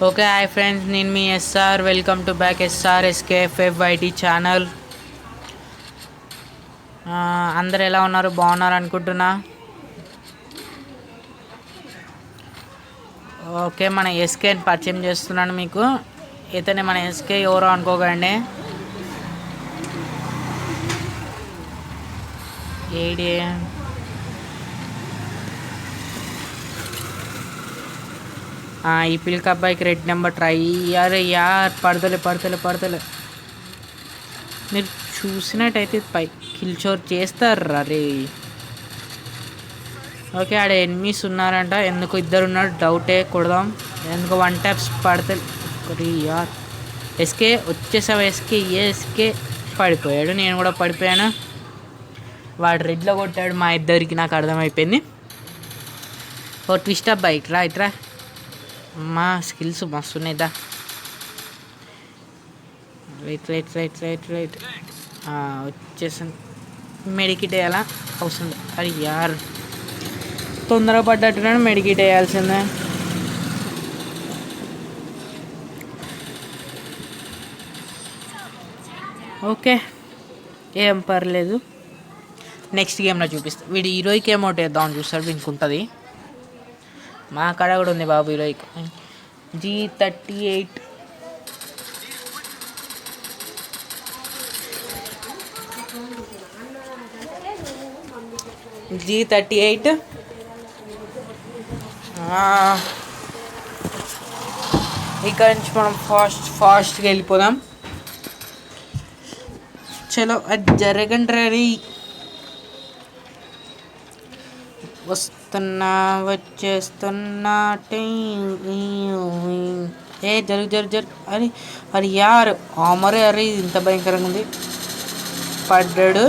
Okay hi friends, నేను మీ SR. Welcome to back SRSKFFYT channel. అందరు ఎలా ఉన్నారు? బాగున్నారు అనుకుంటున్నా. ఓకే, మన ఎస్కేని పరిచయం చేస్తున్నాను మీకు. ఇతనే మన ఎస్కే. ఎవరో అనుకోకండి, ఏడి ఈ పిల్క అబ్బాయికి రెడ్ నెంబర్ ట్రై. అరే యార్, పడతలే మీరు చూసినట్టయితే పై కిల్చోర్ చేస్తారు. అరే ఓకే, ఆడ ఎనిమిస్ ఉన్నారంట. ఎందుకు ఇద్దరు ఉన్నారు డౌటే. కొడదాం. ఎందుకు వన్ ట్యాప్స్ పడతాయి. యార్ ఎస్కే వచ్చేసావు. ఎస్కే పడిపోయాడు. నేను కూడా పడిపోయాను. వాడు రెడ్లో కొట్టాడు మా ఇద్దరికి. నాకు అర్థమైపోయింది. ఓ ట్విస్ట్ అబ్బాయి, ఇట్రా మా స్కిల్స్ మస్తున్నాయిదా. రైట్ వచ్చేసాను. మెడికిట్ వేయాలా? అవసరం. అది యార్ తొందర పడ్డట్టున్నాడు. మెడికిట్ వేయాల్సిందే. ఓకే, ఏం పర్లేదు. నెక్స్ట్ గేమ్లో చూపిస్తా. వీడు హీరోయిక్ ఏమౌట్ వేద్దామని చూస్తాడు. వీనికి ఉంటుంది. మా కాడ కూడా ఉంది బాబు హీరోయిక్. G38. G38. ఇక్కడ నుంచి మనం ఫాస్ట్గా వెళ్ళిపోదాం. చలో అది జరగండి. రెడీ వచ్చేస్తున్నా. జరుగు. అరే యార్ ఆమరే. అరే ఇంత భయంకరంగా ఉంది. పడ్డాడు.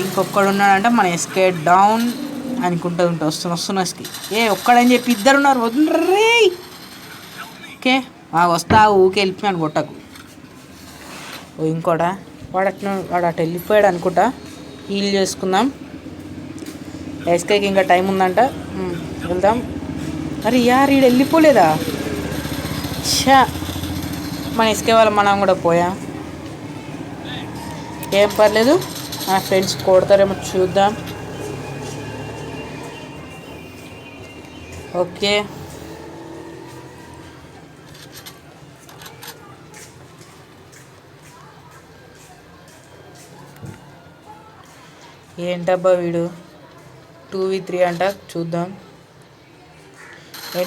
ఇంకొక్కడు ఉన్నాడంట. మన ఎస్కే డౌన్ అనుకుంటూ వస్తున్నా. ఒక్కడని చెప్పి ఇద్దరు ఉన్నారు. వద్దురే. ఓకే వస్తా. ఊకే వెళ్ళిపోయాను కొట్టకు. ఇంకోడా వాడు అటు వెళ్ళిపోయాడు అనుకుంటా. హీల్ చేసుకుందాం. ఎస్కేకి ఇంకా టైం ఉందంట. వెళ్దాం. అరే యార్ ఈడు వెళ్ళిపోలేదా? మన ఎస్కే వాళ్ళ మనం కూడా పోయా. ఏం పర్లేదు, నా ఫ్రెండ్స్ కొడతారేమో చూద్దాం. ఓకే ఏంటబ్బా వీడు 2v3 అంట. చూద్దాం.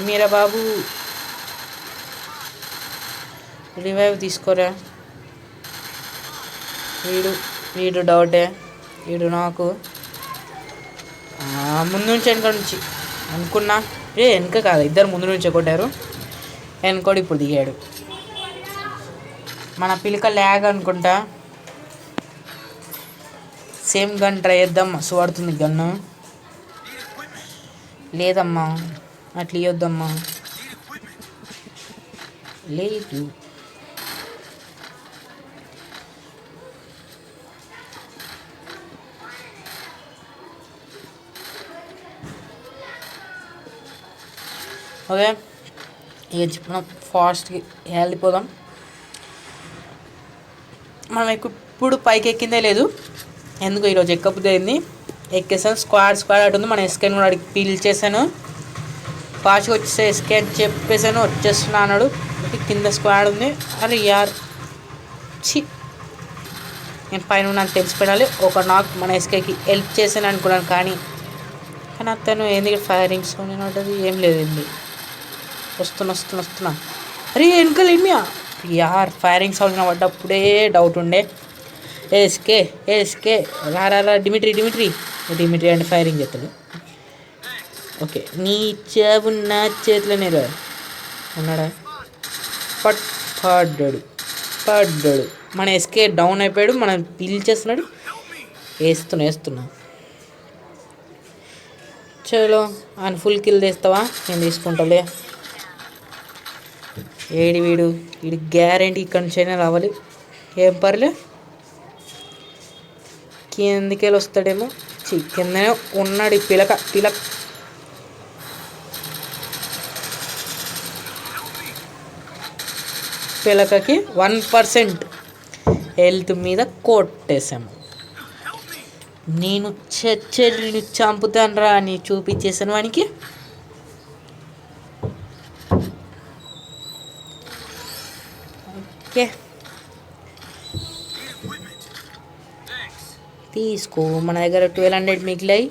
మీరా బాబు రివైవ్ తీసుకోరా. వీడు డౌటే. వీడు నాకు ముందు నుంచి వెనక నుంచి అనుకున్నా. వెనక కాదు, ఇద్దరు ముందు నుంచే కొట్టారు. వెనకోడు ఇప్పుడు దిగాడు. మన పిలక ల్యాగ్ అనుకుంటా. సేమ్ గన్ ట్రై చేద్దాం. మస్తు పడుతుంది గన్ను. లేదమ్మా, అట్లా ఇవ్వద్దమ్మా. లేదు. ఓకే, ఇక మనం ఫాస్ట్గా వెళ్ళిపోదాం. మనం ఇప్పుడు పైకి ఎక్కిందే లేదు. ఎందుకు ఈరోజు ఎక్కకపోతే అయింది. ఎక్కేసాను. స్క్వాడ్ అటు ఉంది. మన ఎస్కేన్ కూడా అడిగి పీల్చేసాను. ఫాస్ట్గా వచ్చేసా ఎస్కే అని చెప్పేసాను. వచ్చేస్తున్నా అన్నాడు. కింద స్క్వాడ్ ఉంది. అరే యార్ నేను పైన నాకు తెలిసిపోయాలి. ఒక నాక్ మన ఎస్కేకి హెల్ప్ చేశాను అనుకున్నాను. కానీ అతను ఏంది ఫైరింగ్ సౌండ్ ఉంటుంది. ఏం లేదు. ఏంది వస్తున్నా. అరే వెనకాల ఏమియా యార్ ఫైరింగ్ సౌండ్ పడ్డప్పుడే డౌట్ ఉండే. ఎస్కే రా. డిమిట్రీ అంటే ఫైరింగ్ చేస్తాడు. ఓకే, నీ చేవు నా చేతిలోనే రా. ఉన్నాడా? పడ్డాడు. మన ఎస్కే డౌన్ అయిపోయాడు. మనం పిలిచేస్తున్నాడు. వేస్తున్నా. చలో ఆయన ఫుల్ కిల్ తెస్తావా? నేను తీసుకుంటాలే. వీడు గ్యారెంటీ ఇక్కడి నుంచి అయినా రావాలి. ఏం పర్లే. కిందికెళ్ళి వస్తాడేమో. కిందనే ఉన్నాడు ఈ పిలక. పిలకకి 1% హెల్త్ మీద కొట్టేసాము. నేను చచ్చేది చంపుతాను రా అని చూపించేసాను వానికి. ఓకే తీసుకో. మన దగ్గర 1200 మిగిలాయి.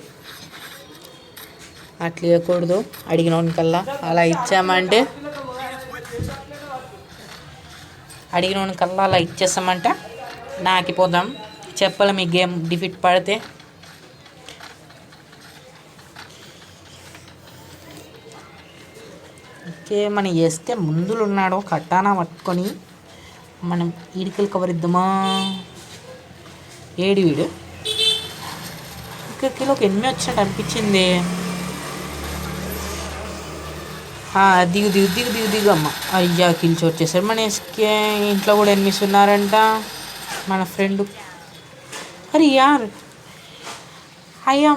అట్లా ఇవ్వకూడదు అడిగినోనికల్లా. అలా ఇచ్చామంటే అలా ఇచ్చేస్తామంటే నాకిపోదాం. చెప్పాలి మీ గేమ్ డిఫీట్ పడితే. ఓకే మన వేస్తే ముందులు ఉన్నాడు కట్టానా పట్టుకొని మనం ఈడికలు కవర్ ఇద్దామా. ఏడు వీడు కిలోకి 8 వచ్చినట్టు అనిపించింది. దిగు దిగు దిగు దిగు దిగు అమ్మ. అయ్యా కిల్చి వచ్చేసారు. మన ఎస్కే ఇంట్లో కూడా ఎనిమిస్ ఉన్నారంట మన ఫ్రెండ్. అరే యార్ అయ్యా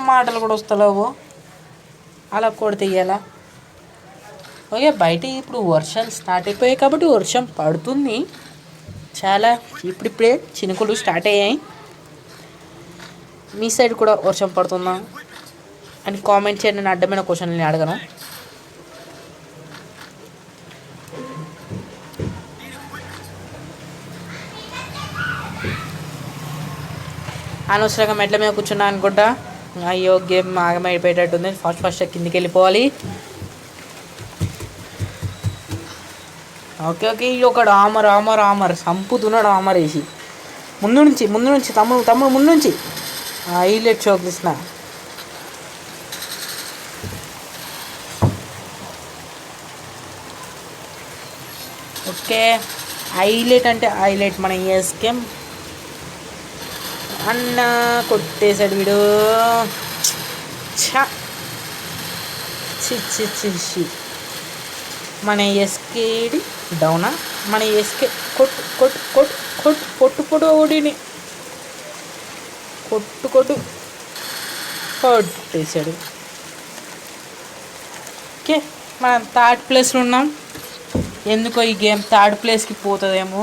మాటలు కూడా వస్తలేవు. అలా కొడితే ఇయ్యాలా. ఓకే బయట ఇప్పుడు వర్షాలు స్టార్ట్ అయిపోయాయి కాబట్టి వర్షం పడుతుంది చాలా. ఇప్పుడిప్పుడే చినుకులు స్టార్ట్ అయ్యాయి. మీ సైడ్ కూడా వర్షం పడుతుందా అని కామెంట్ చేయండి. నేను అడ్డమైన క్వశ్చన్ నేను అడగను. అనవసరంగా మెట్ల మీద కూర్చున్నా అనుకుంటా. అయ్యో గేమ్ ఆగమైపోయేటట్టుంది. ఫస్ట్ కిందికి వెళ్ళిపోవాలి. ఓకే ఓకే ఒకడు ఆమర్ సంపుతున్నాడు. ఆమర్ వేసి ముందు నుంచి తమ్ముడు ముందు నుంచి highlight show Krishna. Okay highlight అంటే హైలైట్ మన ఎస్కే అన్న కొట్టేశాడు వీడు. చి మన ఎస్కేడి డౌనా. మన ఎస్కే కొట్టు కొట్టు కొట్టు కొట్టు పొట్టు పొట్టు ఓడిని కొట్టు కొట్టేశాడు. ఓకే మనం థర్డ్ ప్లేస్లో ఉన్నాం. ఎందుకో ఈ గేమ్ థర్డ్ ప్లేస్కి పోతుందేమో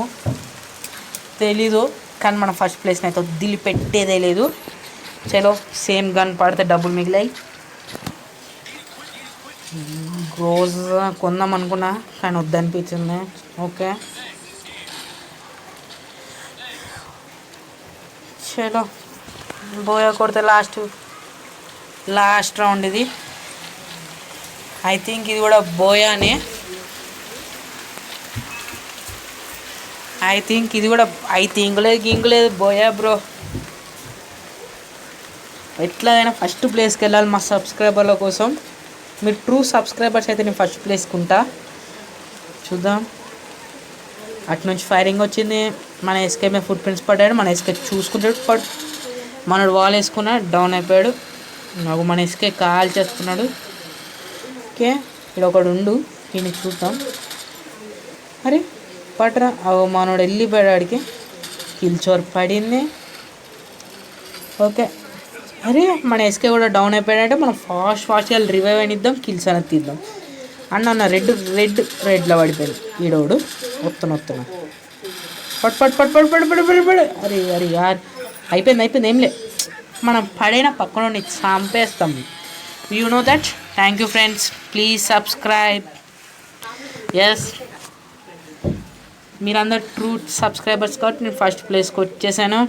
తెలీదు, కానీ మనం ఫస్ట్ ప్లేస్ని అయితే వదిలిపెట్టేదే లేదు. చలో సేమ్ గన్ పడితే డబ్బులు మిగిలాయి. రోజు కొందాం అనుకున్నా కానీ వద్దనిపించింది. ఓకే చలో బోయా కొడితే లాస్ట్ రౌండ్ ఇది. ఐ థింక్ ఇది కూడా బోయానే. గింగులేదు బోయా బ్రో. ఎట్లయినా ఫస్ట్ ప్లేస్కి వెళ్ళాలి మా సబ్స్క్రైబర్ల కోసం. మీరు ట్రూ సబ్స్క్రైబర్స్ అయితే నేను ఫస్ట్ ప్లేస్కి ఉంటా. చూద్దాం. అటు నుంచి ఫైరింగ్ వచ్చింది. మన ఎస్కే మీద ఫుట్ ప్రింట్స్ పడ్డాడు. మన ఎస్కే చూసుకుంటాడు. మనడు వాల్ వేసుకున్నాడు, డౌన్ అయిపోయాడు. నాకు మన ఎస్కే కాల్ చేస్తున్నాడు. ఓకే ఇక్కడ ఒకడు ఉండు, ఈయన చూద్దాం. అరే పట్రా మనోడు వెళ్ళిపోయాడు. ఆడికి కిల్చోర్ పడింది. ఓకే అరే మన ఎస్కే కూడా డౌన్ అయిపోయాడంటే మనం ఫాస్ట్గా రివైవ్ అయిద్దాం, కిల్స్ అనేది తీద్దాం. అన్న రెడ్లో పడిపోయింది ఈడోడు. వస్తున్నా పడు. అరే యార్ అయిపోయింది. ఏంలే మనం పడైనా పక్కన చంపేస్తాం. You know that. Thank you friends, please subscribe. Yes మీరందరూ ట్రూ సబ్స్క్రైబర్స్ కాబట్టి నేను ఫస్ట్ ప్లేస్కి వచ్చేసాను.